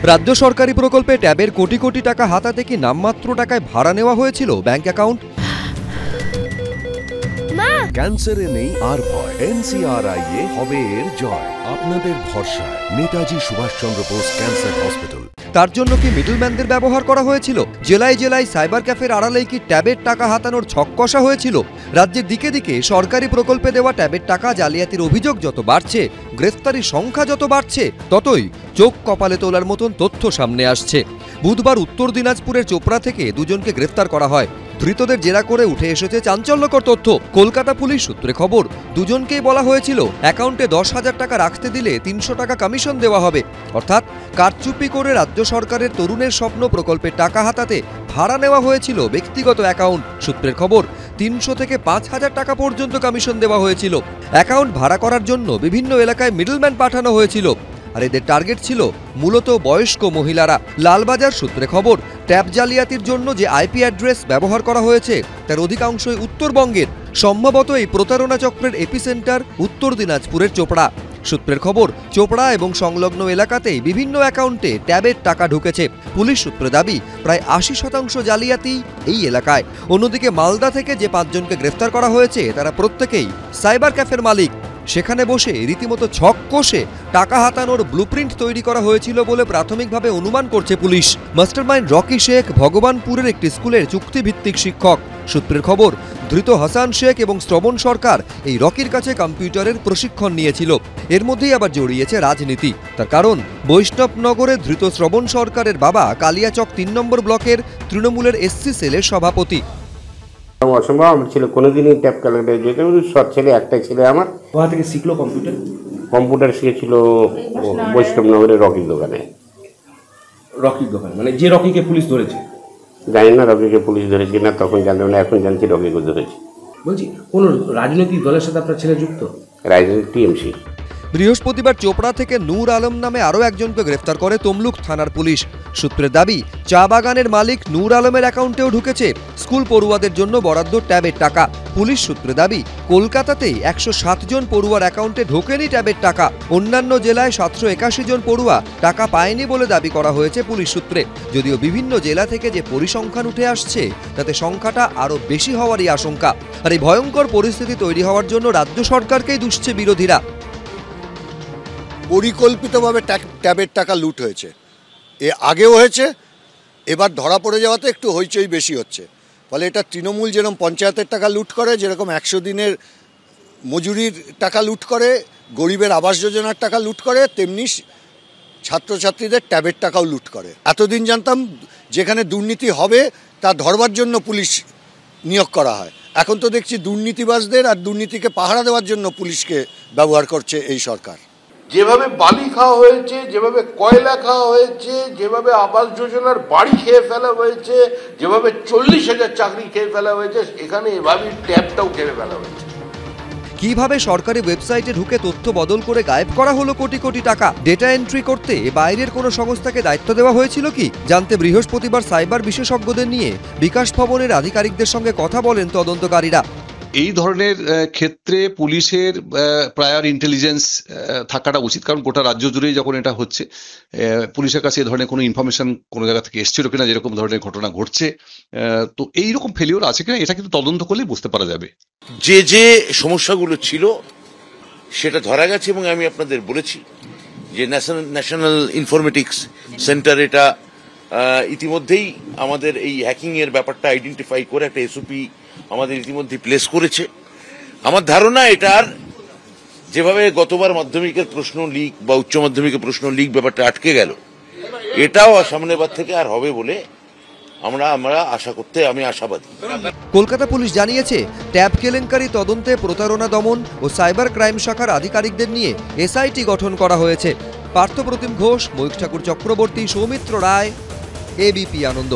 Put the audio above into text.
রাজ্য সরকারি প্রকল্পে ট্যাবের কোটি কোটি টাকা হাতাতে কি নামমাত্র টাকায় ভাড়া নেওয়া হয়েছিল ব্যাংক অ্যাকাউন্ট? ক্যান্সারে নেই আর ভয়, NCRI হবে এর জয়। আপনাদের ভরসা নেতাজি সুভাষচন্দ্র বোস ক্যান্সার হসপিটাল। তার জন্য কি মিডলম্যানদের ব্যবহার করা হয়েছিল? জেলায় জেলায় সাইবার ক্যাফের আড়ালেই কি ট্যাবের টাকা হাতানোর ছক কষা হয়েছিল? রাজ্যের দিকে দিকে সরকারি প্রকল্পে দেওয়া ট্যাবের টাকা জালিয়াতির অভিযোগ যত বাড়ছে, গ্রেফতারির সংখ্যা যত বাড়ছে, ততই চোখ কপালে তোলার মতন তথ্য সামনে আসছে। বুধবার উত্তর দিনাজপুরের চোপড়া থেকে দুজনকে গ্রেফতার করা হয়। ধৃতদের জেরা করে উঠে এসেছে চাঞ্চল্যকর তথ্য। কলকাতা পুলিশ সূত্রে খবর, দুজনকেই বলা হয়েছিল অ্যাকাউন্টে 10,000 টাকা রাখতে দিলে 300 টাকা কমিশন দেওয়া হবে। অর্থাৎ কারচুপি করে রাজ্য সরকারের তরুণের স্বপ্ন প্রকল্পের টাকা হাতাতে ভাড়া নেওয়া হয়েছিল ব্যক্তিগত অ্যাকাউন্ট। সূত্রের খবর, 300 থেকে 5,000 টাকা পর্যন্ত কমিশন দেওয়া হয়েছিল। অ্যাকাউন্ট ভাড়া করার জন্য বিভিন্ন এলাকায় মিডলম্যান পাঠানো হয়েছিল। আর এদের টার্গেট ছিল মূলত বয়স্ক মহিলারা। লালবাজার সূত্রে খবর, ট্যাব জালিয়াতির জন্য যে আইপি অ্যাড্রেস ব্যবহার করা হয়েছে তার অধিকাংশই উত্তরবঙ্গের। সম্ভবত এই প্রতারণা চক্রের এপিসেন্টার উত্তর দিনাজপুরের চোপড়া। সূত্রের খবর, চোপড়া এবং সংলগ্ন এলাকাতেই বিভিন্ন অ্যাকাউন্টে ট্যাবের টাকা ঢুকেছে। পুলিশ সূত্রে দাবি, প্রায় 80% জালিয়াতি এই এলাকায়। অন্যদিকে মালদা থেকে যে 5 জনকে গ্রেফতার করা হয়েছে তারা প্রত্যেকেই সাইবার ক্যাফের মালিক। সেখানে বসে রীতিমতো ছক কষে টাকা হাতানোর ব্লুপ্রিন্ট তৈরি করা হয়েছিল বলে প্রাথমিকভাবে অনুমান করছে পুলিশ। মাস্টারমাইন্ড রকি শেখ ভগবানপুরের একটি স্কুলের চুক্তিভিত্তিক শিক্ষক। সূত্রের খবর, ধৃত হাসান শেখ এবং শ্রবণ সরকার এই রকির কাছে কম্পিউটারের প্রশিক্ষণ নিয়েছিল। এর মধ্যেই আবার জড়িয়েছে রাজনীতি। তার কারণ, বৈষ্ণবনগরে ধৃত শ্রবণ সরকারের বাবা কালিয়াচক 3 নম্বর ব্লকের তৃণমূলের SC সেলের সভাপতি। অসম্ভব, আমার ছেলে কোনোদিনই ট্যাপ ক্যালেন্ডার যেতে, সব ছেলে একটাই ছেলে আমার। কোথা থেকে শিখলো কম্পিউটার শিখেছিল বৈষ্ণবনগরের রকির দোকানে। রকির দোকানে মানে যে রকিকে পুলিশ ধরেছে? জানি না রকিকে পুলিশ ধরেছে না, তখন জানতাম না, এখন জানছি রকিকে ধরেছে। বলছি, কোন রাজনৈতিক দলের সাথে আপনার ছেলে যুক্ত? রাজনৈতিক TMC। বৃহস্পতিবার চোপড়া থেকে নূর আলম নামে আরও একজনকে গ্রেফতার করে তমলুক থানার পুলিশ। সূত্রের দাবি, চা বাগানের মালিক নূর আলমের অ্যাকাউন্টেও ঢুকেছে স্কুল পড়ুয়াদের জন্য বরাদ্দ ট্যাবের টাকা। পুলিশ সূত্রে দাবি, কলকাতাতেই 107 জন পড়ুয়ার অ্যাকাউন্টে ঢোকেনি ট্যাবের টাকা। অন্যান্য জেলায় 781 জন পড়ুয়া টাকা পায়নি বলে দাবি করা হয়েছে পুলিশ সূত্রে। যদিও বিভিন্ন জেলা থেকে যে পরিসংখ্যান উঠে আসছে তাতে সংখ্যাটা আরও বেশি হওয়ারই আশঙ্কা। আর এই ভয়ঙ্কর পরিস্থিতি তৈরি হওয়ার জন্য রাজ্য সরকারকেই দুষছে বিরোধীরা। পরিকল্পিতভাবে ট্যাবের টাকা লুট হয়েছে, আগেও হয়েছে, এবার ধরা পড়ে যাওয়াতে একটু হইচই বেশি হচ্ছে। ফলে এটা তৃণমূল যেরকম পঞ্চায়েতের টাকা লুট করে, যেরকম 100 দিনের মজুরির টাকা লুট করে, গরিবের আবাস যোজনার টাকা লুট করে, তেমনি ছাত্রছাত্রীদের ট্যাবের টাকাও লুট করে। এতদিন জানতাম যেখানে দুর্নীতি হবে তা ধরবার জন্য পুলিশ নিয়োগ করা হয়, এখন তো দেখছি দুর্নীতিবাজদের আর দুর্নীতিকে পাহারা দেওয়ার জন্য পুলিশকে ব্যবহার করছে এই সরকার। যেভাবে বালি খাওয়া হয়েছে, যেভাবে কয়লা খাওয়া হয়েছে, যেভাবে আবাস যোজনার বাড়ি খেয়ে ফেলা হয়েছে, যেভাবে 40,000 চাকরি খেয়ে ফেলা হয়েছে, এখানে এভাবেই ট্যাবটাও খেয়ে ফেলা হয়েছে। কিভাবে সরকারি ওয়েবসাইটে ঢুকে তথ্য বদল করে গায়েব করা হলো কোটি কোটি টাকা? ডেটা এন্ট্রি করতে বাইরের কোনো সংস্থাকে দায়িত্ব দেওয়া হয়েছিল কি? জানতে বৃহস্পতিবার সাইবার বিশেষজ্ঞদের নিয়ে বিকাশ ভবনের আধিকারিকদের সঙ্গে কথা বলেন তদন্তকারীরা। এই ধরনের ক্ষেত্রে পুলিশের প্রায়র ইন্টেলিজেন্স থাকাটা উচিত, কারণ গোটা রাজ্য জুড়েই যখন এটা হচ্ছে, পুলিশের কাছে এই ধরনের কোনো ইনফরমেশন কোনো জায়গা থেকে এসছিল কিনা, যেরকম ধরনের ঘটনা ঘটছে, তো এইরকম ফেলিওর আছে কিনা এটা কিন্তু তদন্ত করলেই বুঝতে পারা যাবে। যে যে সমস্যাগুলো ছিল সেটা ধরা গেছে, এবং আমি আপনাদের বলেছি যে ন্যাশনাল ইনফরমেটিক্স সেন্টার এটা ইতিমধ্যেই আমাদের এই হ্যাকিং এর ব্যাপারটা আইডেন্টিফাই করে একটা SOP আমাদের ইতিমধ্যে প্লেস করেছে। আমার ধারণা এটার যেভাবে গতবার মাধ্যমিকের প্রশ্ন লিক বা উচ্চ মাধ্যমিকের প্রশ্ন লিক ব্যাপারটা আটকে গেল, এটাও সামনের বার থেকে আর হবে বলে আমরা আশা করতে আমি আশাবাদী। কলকাতা পুলিশ জানিয়েছে, ট্যাব কেলেঙ্কারি তদন্তে প্রতারণা দমন ও সাইবার ক্রাইম শাখার আধিকারিকদের নিয়ে SIT গঠন করা হয়েছে। পার্থপ্রতিম ঘোষ, ময়ূখ ঠাকুর চক্রবর্তী, সৌমিত্র রায়, ABP আনন্দ।